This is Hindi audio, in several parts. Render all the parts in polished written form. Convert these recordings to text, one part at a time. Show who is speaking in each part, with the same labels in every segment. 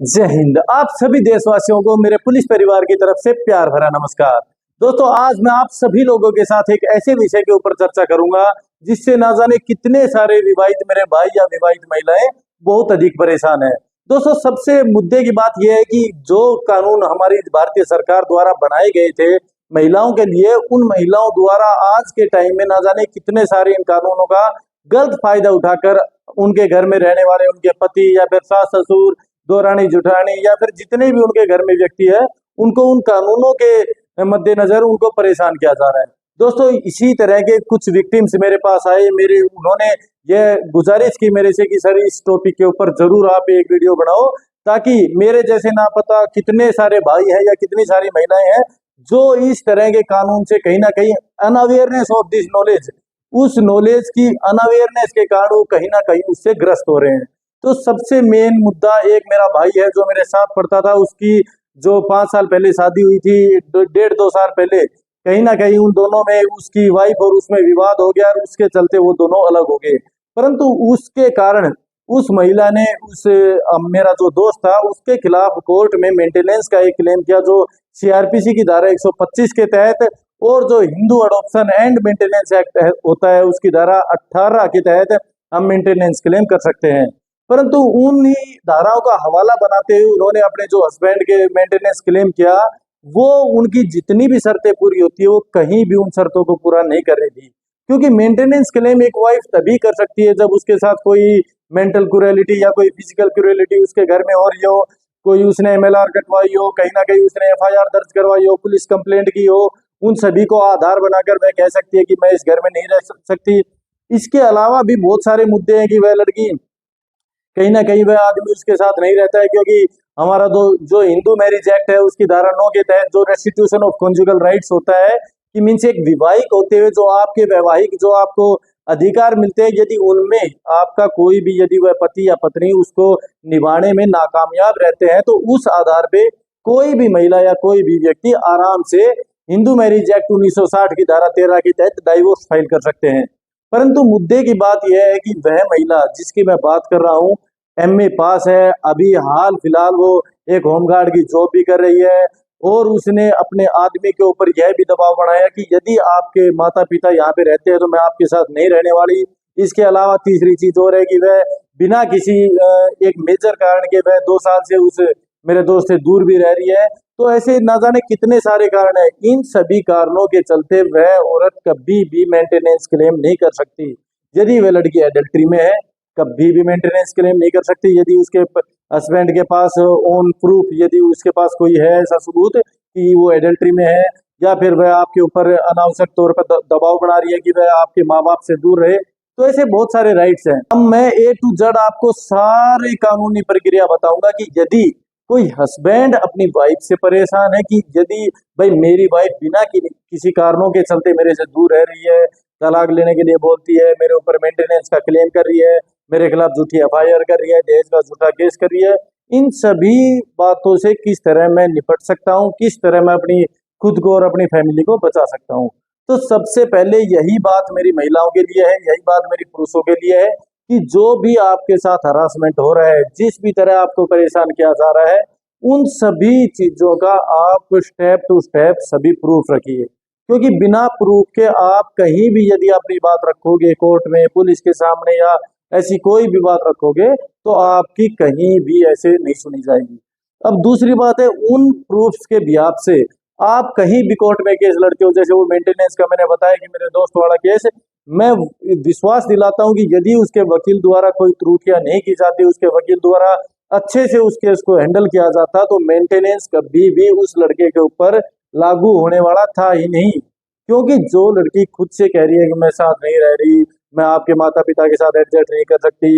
Speaker 1: जय हिंद। आप सभी देशवासियों को मेरे पुलिस परिवार की तरफ से प्यार भरा नमस्कार। दोस्तों, आज मैं आप सभी लोगों के साथ एक ऐसे विषय के ऊपर चर्चा करूंगा जिससे ना जाने कितने सारे विवाहित मेरे भाई या विवाहित महिलाएं बहुत अधिक परेशान है। दोस्तों, सबसे मुद्दे की बात यह है कि जो कानून हमारी भारतीय सरकार द्वारा बनाए गए थे महिलाओं के लिए, उन महिलाओं द्वारा आज के टाइम में ना जाने कितने सारे इन कानूनों का गलत फायदा उठाकर उनके घर में रहने वाले उनके पति या फिर सास ससुर, दौरानी जुठानी या फिर जितने भी उनके घर में व्यक्ति है, उनको उन कानूनों के मद्देनजर उनको परेशान किया जा रहा है। दोस्तों, इसी तरह के कुछ विक्टिम्स मेरे पास आए, उन्होंने यह गुजारिश की मेरे से कि सर, इस टॉपिक के ऊपर जरूर आप एक वीडियो बनाओ, ताकि मेरे जैसे ना पता कितने सारे भाई हैं या कितनी सारी महिलाएं हैं जो इस तरह के कानून से कहीं ना कहीं अनअवेयरनेस ऑफ दिस नॉलेज, उस नॉलेज की अनअवेयरनेस के कारण वो कहीं ना कहीं उससे ग्रस्त हो रहे हैं। तो सबसे मेन मुद्दा, एक मेरा भाई है जो मेरे साथ पढ़ता था, उसकी जो 5 साल पहले शादी हुई थी, 1.5-2 साल पहले, कहीं ना कहीं उन दोनों में, उसकी वाइफ और उसमें विवाद हो गया और उसके चलते वो दोनों अलग हो गए। परंतु उसके कारण उस महिला ने मेरा जो दोस्त था उसके खिलाफ कोर्ट में मेंटेनेंस का एक क्लेम किया, जो सीआरपीसी की धारा 125 के तहत और जो Hindu adoption and maintenance act होता है उसकी धारा 18 के तहत हम मेंटेनेंस क्लेम कर सकते हैं। परंतु उन्हीं धाराओं का हवाला बनाते हुए उन्होंने अपने जो हस्बैंड के मेंटेनेंस क्लेम किया, वो उनकी जितनी भी शर्तें पूरी होती है वो कहीं भी उन शर्तों को पूरा नहीं कर रही थी। क्योंकि मेंटेनेंस क्लेम एक वाइफ तभी कर सकती है जब उसके साथ कोई मेंटल क्रूएलिटी या कोई फिजिकल क्रूएलिटी उसके घर में हो रही हो, कोई उसने एमएलआर कटवाई हो, कहीं ना कहीं उसने एफआईआर दर्ज करवाई हो, पुलिस कंप्लेंट की हो, उन सभी को आधार बनाकर वह कह सकती है कि मैं इस घर में नहीं रह सकती। इसके अलावा भी बहुत सारे मुद्दे हैं कि वह लड़की, कहीं ना कहीं वह आदमी उसके साथ नहीं रहता है, क्योंकि हमारा जो हिंदू मैरिज एक्ट है उसकी धारा 9 के तहत जो रेस्टिट्यूशन ऑफ कॉन्जुगल राइट्स होता है, कि मीन्स एक विवाहिक होते हुए जो आपके वैवाहिक जो आपको अधिकार मिलते हैं, यदि उनमें आपका कोई भी, यदि वह पति या पत्नी उसको निभाने में नाकामयाब रहते हैं, तो उस आधार पे कोई भी महिला या कोई भी व्यक्ति आराम से हिंदू मैरिज एक्ट 1960 की धारा 13 के तहत डाइवोर्स फाइल कर सकते हैं। परंतु मुद्दे की बात यह है कि वह महिला जिसकी मैं बात कर रहा हूँ, एमए पास है, अभी हाल फिलहाल वो एक होमगार्ड की जॉब भी कर रही है, और उसने अपने आदमी के ऊपर यह भी दबाव बनाया कि यदि आपके माता पिता यहाँ पे रहते हैं तो मैं आपके साथ नहीं रहने वाली। इसके अलावा तीसरी चीज और है कि वह बिना किसी एक मेजर कारण के वह 2 साल से उस मेरे दोस्त से दूर भी रह रही है। तो ऐसे ना जाने कितने सारे कारण है, इन सभी कारणों के चलते वह औरत कभी भी मेंटेनेंस क्लेम नहीं कर सकती। यदि वह लड़की एडल्ट्री में है, कभी भी मेंटेनेंस क्लेम नहीं कर सकती। यदि उसके हस्बैंड के पास ऑन प्रूफ, यदि उसके पास कोई है ऐसा सबूत कि वो एडल्ट्री में है, या फिर वह आपके ऊपर अनावश्यक तौर पर दबाव बना रही है कि वह आपके माँ बाप से दूर रहे, तो ऐसे बहुत सारे राइट्स हैं। अब मैं ए टू जेड आपको सारी कानूनी प्रक्रिया बताऊंगा कि यदि कोई हस्बैंड अपनी वाइफ से परेशान है कि यदि भाई मेरी वाइफ बिना किसी कारणों के चलते मेरे से दूर रह रही है, तलाक लेने के लिए बोलती है, मेरे ऊपर मेंटेनेंस का क्लेम कर रही है, मेरे खिलाफ झूठी एफआईआर कर रही है, दहेज का झूठा केस कर रही है, इन सभी बातों से किस तरह मैं निपट सकता हूँ, किस तरह मैं अपनी खुद को और अपनी फैमिली को बचा सकता हूँ। तो सबसे पहले यही बात मेरी महिलाओं के लिए है, यही बात मेरी पुरुषों के लिए है कि जो भी आपके साथ हरासमेंट हो रहा है, जिस भी तरह आपको परेशान किया जा रहा है, उन सभी चीजों का आप स्टेप टू स्टेप सभी प्रूफ रखिए। क्योंकि बिना प्रूफ के आप कहीं भी यदि अपनी बात रखोगे कोर्ट में, पुलिस के सामने, या ऐसी कोई भी बात रखोगे, तो आपकी कहीं भी ऐसे नहीं सुनी जाएगी। अब दूसरी बात है, उन प्रूफ्स के बिहाफ से आप कहीं भी कोर्ट में केस लड़ते हो, जैसे वो मेंटेनेंस का मैंने बताया कि मेरे दोस्त वाला केस, मैं विश्वास दिलाता हूं कि यदि उसके वकील द्वारा कोई त्रुटियां नहीं की जाती, उसके वकील द्वारा अच्छे से उस केस को हैंडल किया जाता, तो मेंटेनेंस कभी भी उस लड़के के ऊपर लागू होने वाला था ही नहीं। क्योंकि जो लड़की खुद से कह रही है कि मैं साथ नहीं रह रही, मैं आपके माता पिता के साथ एडजस्ट नहीं कर सकती,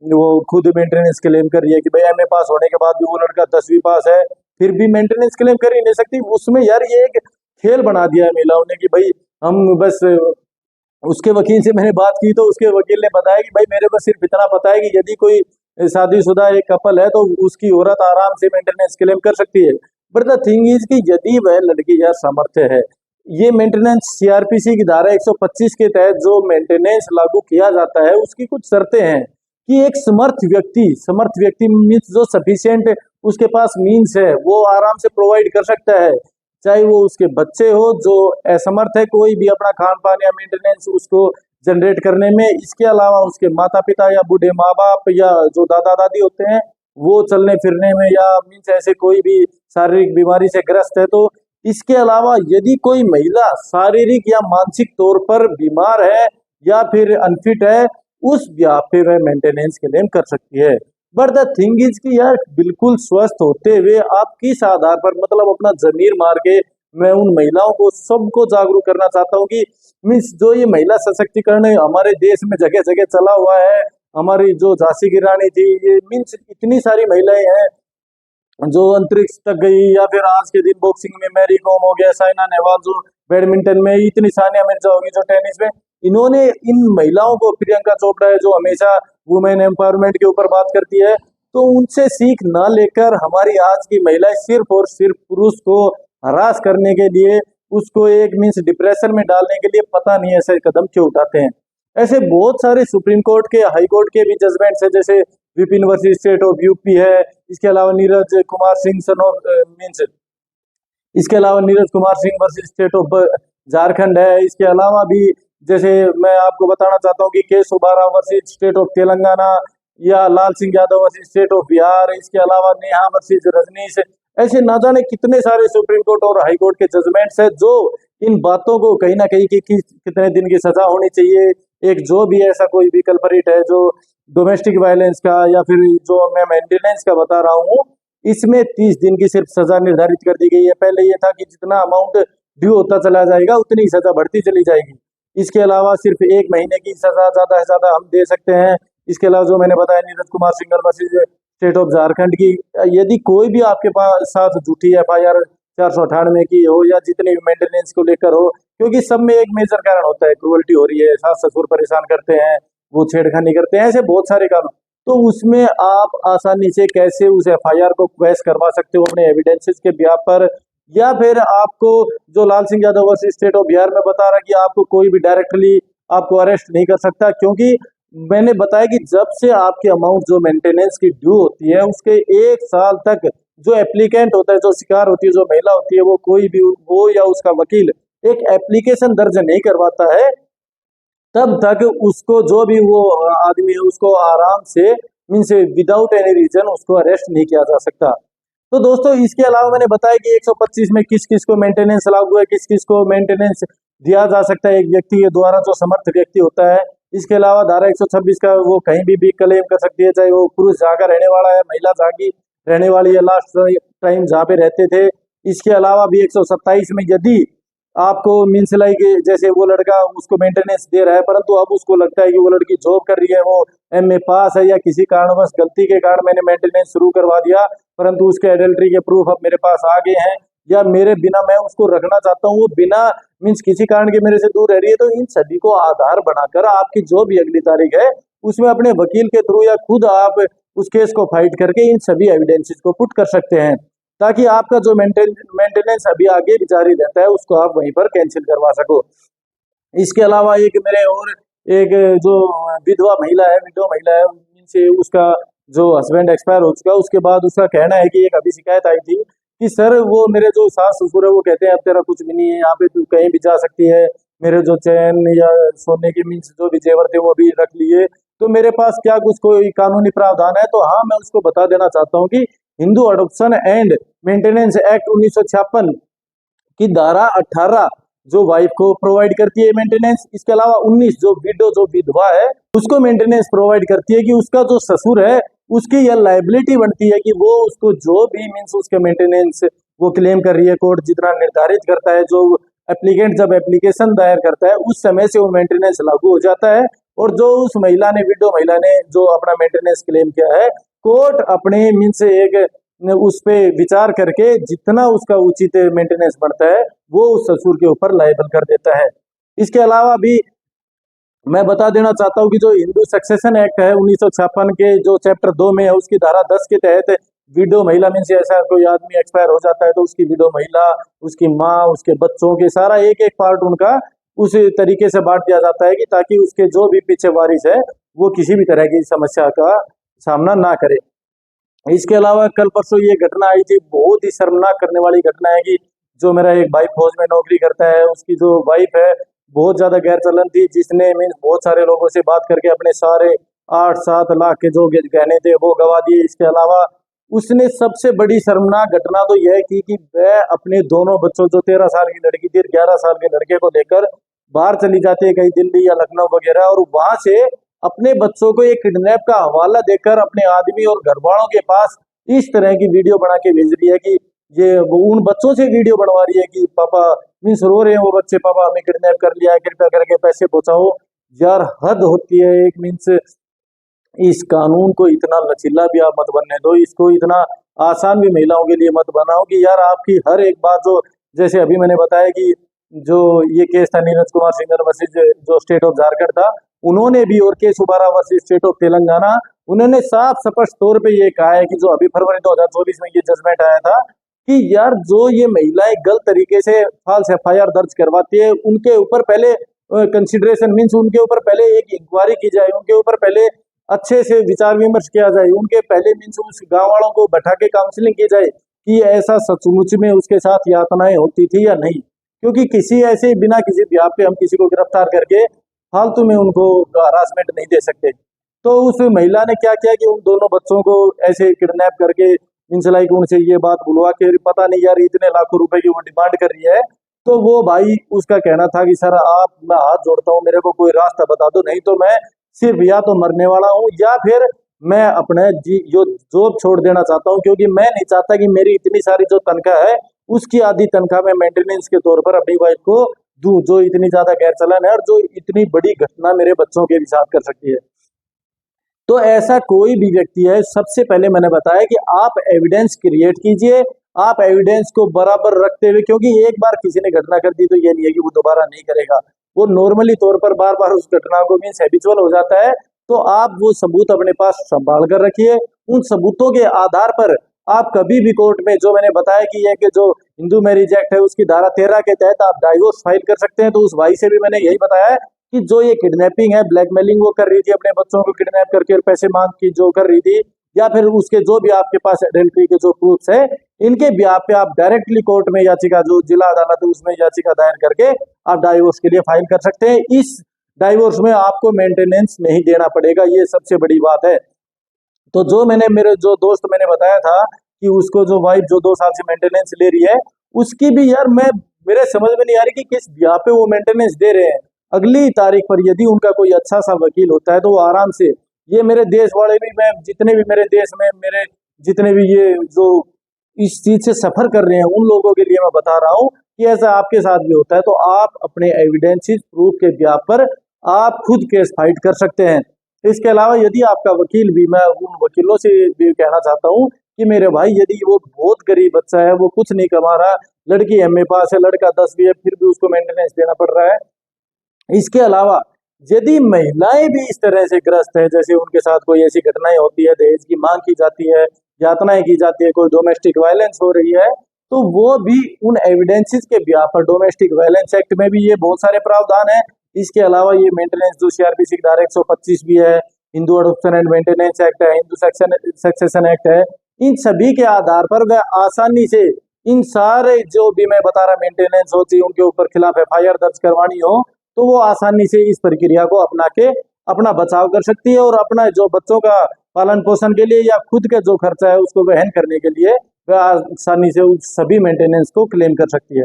Speaker 1: वो खुद मेंटेनेंस क्लेम कर रही है कि भाई एमए पास होने के बाद भी वो लड़का 10वीं पास है, फिर भी मेंटेनेंस क्लेम कर ही नहीं सकती। उसमें यार ये एक खेल बना दिया है महिलाओं ने कि भाई हम बस, उसके वकील से मैंने बात की तो उसके वकील ने बताया कि भाई मेरे को सिर्फ इतना पता है कि यदि कोई शादीशुदा एक कपल है तो उसकी औरत आराम से मेंटेनेंस क्लेम कर सकती है। बट द थिंग इज कि यदि वह लड़की या सामर्थ्य है, ये मेंटेनेंस सीआरपीसी की धारा 125 के तहत जो मेंटेनेंस लागू किया जाता है उसकी कुछ शर्तें हैं कि एक समर्थ व्यक्ति मीन्स जो सफिशिएंट उसके पास मीन्स है वो आराम से प्रोवाइड कर सकता है, चाहे वो उसके बच्चे हो जो असमर्थ है कोई भी अपना खान पान या मेंटेनेंस उसको जनरेट करने में। इसके अलावा उसके माता पिता या बूढ़े माँ बाप या जो दादा दादी होते हैं वो चलने फिरने में, या मीन्स ऐसे कोई भी शारीरिक बीमारी से ग्रस्त है तो। इसके अलावा यदि कोई महिला शारीरिक या मानसिक तौर पर बीमार है या फिर अनफिट है, उस ब्याह पे वह मेंटेनेंस क्लेम कर सकती है। बट द थिंग इज कि यार बिल्कुल स्वस्थ होते हुए आप किस आधार पर, मतलब अपना जमीर मार के, मैं उन महिलाओं को सबको जागरूक करना चाहता हूँ कि मीन्स जो ये महिला सशक्तिकरण हमारे देश में जगह जगह चला हुआ है, हमारी जो झांसी की रानी थी, ये मीन्स इतनी सारी महिलाएं हैं जो अंतरिक्ष तक गई, या फिर आज के दिन बॉक्सिंग में मैरी कॉम हो गया, साइना नेहवाल जो बैडमिंटन में, इतनी सानिया मिर्जा होगी जो टेनिस में। इन्होंने इन महिलाओं को, प्रियंका चोपड़ा है जो हमेशा वुमेन एम्पावरमेंट के ऊपर बात करती है, तो उनसे सीख ना लेकर हमारी आज की महिलाएं सिर्फ और सिर्फ पुरुष को हरास करने के लिए, उसको एक मीन्स डिप्रेशन में डालने के लिए पता नहीं ऐसे कदम क्यों उठाते हैं। ऐसे बहुत सारे सुप्रीम कोर्ट के, हाई कोर्ट के भी जजमेंट्स है, जैसे Vipin versus state of UP है, इसके अलावा Neeraj Kumar Singh son of means, इसके अलावा Neeraj Kumar Singh versus state of Jharkhand है। इसके अलावा भी जैसे मैं आपको बताना चाहता हूँ कि K Subbarao versus state of Telangana, या Lal Singh Yadav versus state of Bihar, इसके अलावा नेहा वर्सेस रजनीश, ऐसे ना जाने कितने सारे सुप्रीम कोर्ट और हाई कोर्ट के जजमेंट्स है जो इन बातों को कहीं ना कहीं कि कितने दिन की सजा होनी चाहिए, एक जो भी ऐसा कोई भी कल्परेट है जो डोमेस्टिक वायलेंस का या फिर जो मैं मेंटेनेंस का बता रहा हूँ, इसमें 30 दिन की सिर्फ सजा निर्धारित कर दी गई है। पहले ये था कि जितना अमाउंट ड्यू होता चला जाएगा उतनी सजा बढ़ती चली जाएगी। इसके अलावा सिर्फ 1 महीने की सजा ज्यादा से ज्यादा हम दे सकते हैं। इसके अलावा जो मैंने बताया Neeraj Kumar Singhal versus state of Jharkhand की, यदि कोई भी आपके पास साथ झूठी FIR 498 की हो या जितने भी मेंटेनेंस को लेकर हो, क्योंकि सब में एक मेजर कारण होता है, क्रूअल्टी हो रही है, सास ससुर परेशान करते हैं, वो छेड़खानी करते हैं, ऐसे बहुत सारे कारण, तो उसमें आप आसानी से कैसे उस FIR को क्वेश करवा सकते हो अपने एविडेंसेस के बिहाफ पर। या फिर आपको जो Lal Singh Yadav versus state of Bihar में बता रहा कि आपको कोई भी डायरेक्टली आपको अरेस्ट नहीं कर सकता, क्योंकि मैंने बताया कि जब से आपकी अमाउंट जो मेंटेनेंस की ड्यू होती है उसके 1 साल तक जो एप्लीकेंट होता है, जो शिकार होती है, जो महिला होती है, वो कोई भी वो या उसका वकील एक एप्लीकेशन दर्ज नहीं करवाता है, तब तक उसको, जो भी वो आदमी है, उसको आराम से मीन्स विदाउट एनी रीजन उसको अरेस्ट नहीं किया जा सकता। तो दोस्तों इसके अलावा मैंने बताया कि 125 में किस किस को मेंटेनेंस लागू है, किस किस को मेंटेनेंस दिया जा सकता है एक व्यक्ति के द्वारा जो समर्थ व्यक्ति होता है। इसके अलावा धारा 126 का वो कहीं भी क्लेम कर सकती है, चाहे वो पुरुष जहाँ का रहने वाला है, महिला जहाँ की रहने वाली है, लास्ट टाइम जहाँ पे रहते थे। इसके अलावा भी 127 में यदि आपको मीन्स लाइक जैसे वो लड़का उसको मेंटेनेंस दे रहा है, परंतु अब उसको लगता है कि वो लड़की जॉब कर रही है, वो MA पास है, या किसी कारणवश गलती के कारण मैंने मेंटेनेंस शुरू करवा दिया, परंतु उसके एडल्ट्री के प्रूफ अब मेरे पास आ गए हैं, या मेरे बिना मैं उसको रखना चाहता हूँ, वो बिना मीन्स किसी कारण के मेरे से दूर रह रही है, तो इन सभी को आधार बनाकर आपकी जो भी अगली तारीख है उसमें अपने वकील के थ्रू या खुद आप उस केस को फाइट करके इन सभी एविडेंसेस को पुट कर सकते हैं, ताकि आपका जो मेंटेनेंस अभी आगे भी जारी रहता है उसको आप वहीं पर कैंसिल करवा सको। इसके अलावा एक मेरे और एक जो विधवा महिला है, मीन्स उसका जो हस्बैंड एक्सपायर हो चुका है, उसके बाद उसका कहना है कि एक अभी शिकायत आई थी कि सर वो मेरे जो सास ससुर है वो कहते हैं अब तेरा कुछ भी नहीं है, यहाँ पे तू कहीं भी जा सकती है, मेरे जो चैन या सोने के मीन्स जो भी जेवर थे वो भी रख लिए, तो मेरे पास क्या कुछ कोई कानूनी प्रावधान है? तो हाँ, मैं उसको बता देना चाहता हूँ कि Hindu adoption and maintenance act 1956 की धारा 18 जो वाइफ को प्रोवाइड करती है मेंटेनेंस, इसके अलावा 19 जो विधवा है उसको मेंटेनेंस प्रोवाइड करती है कि उसका जो ससुर है उसकी यह लाइबिलिटी बनती है कि वो उसको जो भी मीन्स उसके मेंटेनेंस वो क्लेम कर रही है, कोर्ट जितना निर्धारित करता है, जो एप्लीकेंट जब एप्लीकेशन दायर करता है उस समय से वो मेंटेनेंस लागू हो जाता है, और जो उस महिला ने, विडो महिला ने जो अपना मेंटेनेंस क्लेम किया है, कोर्ट अपने मीन्स एक उस पे विचार करके जितना उसका उचित मेंटेनेंस बढ़ता है वो उस ससुर के ऊपर लायबल कर देता है। इसके अलावा भी मैं बता देना चाहता हूँ कि जो हिंदू सक्सेशन एक्ट है 1956 के जो चैप्टर 2 में है, उसकी धारा 10 के तहत विडो महिला मीन्स ऐसा कोई आदमी एक्सपायर हो जाता है तो उसकी विडो महिला, उसकी माँ, उसके बच्चों के सारा एक एक पार्ट उनका उस तरीके से बांट दिया जाता है कि ताकि उसके जो भी पीछे वारिस है वो किसी भी तरह की समस्या का सामना ना करे। इसके अलावा कल परसों ये घटना आई थी, बहुत ही शर्मनाक करने वाली घटना है कि जो मेरा एक भाई फौज में नौकरी करता है, उसकी जो वाइफ है बहुत ज्यादा गैर चलन थी, जिसने मीन्स बहुत सारे लोगों से बात करके अपने सारे 8-7 लाख के जो गहने थे वो गवा दिए। इसके अलावा उसने सबसे बड़ी शर्मनाक घटना तो यह की कि वह अपने दोनों बच्चों, जो 13 साल की लड़की थी, 11 साल के लड़के को लेकर बाहर चली जाती है, कहीं दिल्ली या लखनऊ वगैरह, और वहां से अपने बच्चों को एक किडनैप का हवाला देकर अपने आदमी और घर वालों के पास इस तरह की वीडियो बना के भेज रही है कि ये वो उन बच्चों से वीडियो बनवा रही है कि पापा मीन्स रो रहे हैं वो बच्चे, पापा हमें किडनैप कर लिया है, कृपया करके पैसे पहुंचाओ। यार हद होती है। एक मीन्स इस कानून को इतना लचीला भी आप मत बनने दो, इसको इतना आसान भी महिलाओं के लिए मत बनाओ कि यार आपकी हर एक बात, जो जैसे अभी मैंने बताया कि जो ये केस था नीरज कुमार सिंघल वर्सेज जो स्टेट ऑफ झारखंड था, उन्होंने भी, और केस उबारा वर्सेज स्टेट ऑफ तेलंगाना, उन्होंने साफ स्पष्ट तौर पे ये कहा है कि जो अभी फरवरी 2024 में ये जजमेंट आया था कि यार जो ये महिलाएं गलत तरीके से फाल्स एफआईआर दर्ज करवाती है, उनके ऊपर पहले कंसिडरेशन मीन्स उनके ऊपर पहले एक इंक्वायरी की जाए, उनके ऊपर पहले अच्छे से विचार विमर्श किया जाए, उनके पहले मीन्स उस गाँव वालों को बैठा के काउंसलिंग की जाए कि ऐसा सचमुच में उसके साथ यातनाएं होती थी या नहीं। क्योंकि किसी ऐसे बिना किसी ब्याह पे हम किसी को गिरफ्तार करके फालतू में उनको हरासमेंट नहीं दे सकते। तो उस महिला ने क्या किया कि उन दोनों बच्चों को ऐसे किडनैप करके मीन्स लाइक उनसे ये बात बुलवा के, पता नहीं यार इतने लाखों रुपए की वो डिमांड कर रही है। तो वो भाई उसका कहना था कि सर आप, मैं हाथ जोड़ता हूँ, मेरे को कोई रास्ता बता दो, नहीं तो मैं सिर्फ या तो मरने वाला हूँ या फिर मैं अपने जो जॉब छोड़ देना चाहता हूँ, क्योंकि मैं नहीं चाहता कि मेरी इतनी सारी जो तनख्वाह है उसकी आधी तनख्वाह मैं मेंटेनेंस के तौर पर अपनी वाइफ को दूं, जो इतनी ज्यादा गैर चलन है और जो इतनी बड़ी घटना मेरे बच्चों के भी साथ कर सकती है। तो ऐसा कोई भी व्यक्ति है, सबसे पहले मैंने बताया कि आप एविडेंस क्रिएट कीजिए, आप एविडेंस को बराबर रखते हुए, क्योंकि एक बार किसी ने घटना कर दी तो ये नहीं है कि वो दोबारा नहीं करेगा, वो नॉर्मली तौर पर बार बार उस घटना को मीन्स हैबिचुअल हो जाता है। तो आप वो सबूत अपने पास संभाल कर रखिए, उन सबूतों के आधार पर आप कभी भी कोर्ट में, जो मैंने बताया कि ये कि जो हिंदू मैरिज एक्ट है उसकी धारा 13 के तहत आप डाइवोर्स फाइल कर सकते हैं। तो उस भाई से भी मैंने यही बताया कि जो ये किडनैपिंग है, ब्लैकमेलिंग वो कर रही थी, अपने बच्चों को किडनैप करके और पैसे मांग की जो कर रही थी, या फिर उसके जो भी आपके पास एडल्ट्री के जो प्रूफ्स है, इनके ब्याह पे आप डायरेक्टली कोर्ट में याचिका, जो जिला अदालत है उसमें याचिका दायर करके आप डाइवोर्स के लिए फाइल कर सकते हैं। इस डाइवोर्स में आपको मेंटेनेंस नहीं देना पड़ेगा, ये सबसे बड़ी बात है। तो जो मैंने, मेरे जो दोस्त मैंने बताया था कि उसको जो वाइफ जो 2 साल से मेंटेनेंस ले रही है, उसकी भी यार मैं, मेरे समझ में नहीं आ रही कि किस ब्याह पे वो मेंटेनेंस दे रहे हैं। अगली तारीख पर यदि उनका कोई अच्छा सा वकील होता है तो वो आराम से, ये मेरे देश वाले भी, मैं जितने भी मेरे देश में मेरे जितने भी ये जो इस चीज से सफर कर रहे हैं उन लोगों के लिए मैं बता रहा हूँ कि ऐसा आपके साथ भी होता है तो आप अपने एविडेंसेस प्रूफ के ब्याह पर आप खुद केस फाइट कर सकते हैं। इसके अलावा यदि आपका वकील भी, मैं उन वकीलों से भी कहना चाहता हूँ कि मेरे भाई यदि वो बहुत गरीब बच्चा है, वो कुछ नहीं कमा रहा, लड़की एमए पास है, लड़का 10वीं है, फिर भी उसको मेंटेनेंस देना पड़ रहा है। इसके अलावा यदि महिलाएं भी इस तरह से ग्रस्त है, जैसे उनके साथ कोई ऐसी घटनाएं होती है, दहेज की मांग की जाती है, यातनाएं की जाती है, कोई डोमेस्टिक वायलेंस हो रही है, तो वो भी उन एविडेंसेस के ब्याह पर, डोमेस्टिक वायलेंस एक्ट में भी ये बहुत सारे प्रावधान है। इसके अलावा ये मेंटेनेंस जो सीआरपीसी की धारा 125 भी है, Hindu adoption and maintenance act है, हिंदू सक्सेशन एक्ट है, इन सभी के आधार पर वह आसानी से इन सारे जो भी मैं बता रहा मेंटेनेंस होती है उनके ऊपर खिलाफ एफआईआर दर्ज करवानी हो तो वो आसानी से इस प्रक्रिया को अपना के अपना बचाव कर सकती है और अपना जो बच्चों का पालन पोषण के लिए या खुद का जो खर्चा है उसको वहन करने के लिए वह आसानी से उस सभी मेंटेनेंस को क्लेम कर सकती है।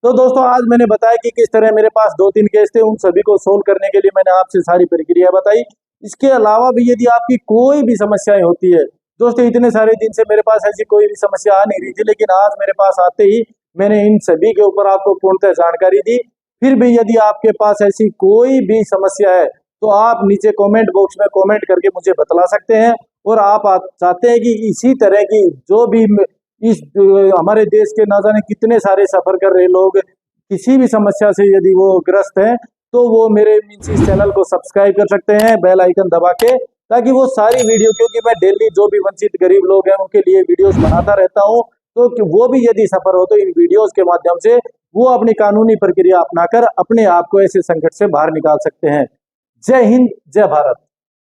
Speaker 1: तो दोस्तों आज मैंने बताया कि किस तरह मेरे पास 2-3 केस थे, उन सभी को सोल्व करने के लिए मैंने आपसे सारी प्रक्रिया बताई। इसके अलावा भी यदि आपकी कोई भी समस्याएं होती है, दोस्तों इतने सारे दिन से मेरे पास ऐसी कोई भी समस्या आ नहीं रही थी, लेकिन आज मेरे पास आते ही मैंने इन सभी के ऊपर आपको पूर्णतः जानकारी दी। फिर भी यदि आपके पास ऐसी कोई भी समस्या है तो आप नीचे कमेंट बॉक्स में कमेंट करके मुझे बतला सकते हैं। और आप चाहते हैं कि इसी तरह की जो भी इस हमारे देश के ना जाने कितने सारे सफर कर रहे लोग किसी भी समस्या से यदि वो ग्रस्त हैं तो वो मेरे इस चैनल को सब्सक्राइब कर सकते हैं बेल आइकन दबा के, ताकि वो सारी वीडियो, क्योंकि मैं डेली जो भी वंचित गरीब लोग हैं उनके लिए वीडियोस बनाता रहता हूं, तो वो भी यदि सफर हो तो इन वीडियोस के माध्यम से वो अपनी कानूनी प्रक्रिया अपनाकर अपने आप को ऐसे संकट से बाहर निकाल सकते हैं। जय हिंद, जय भारत।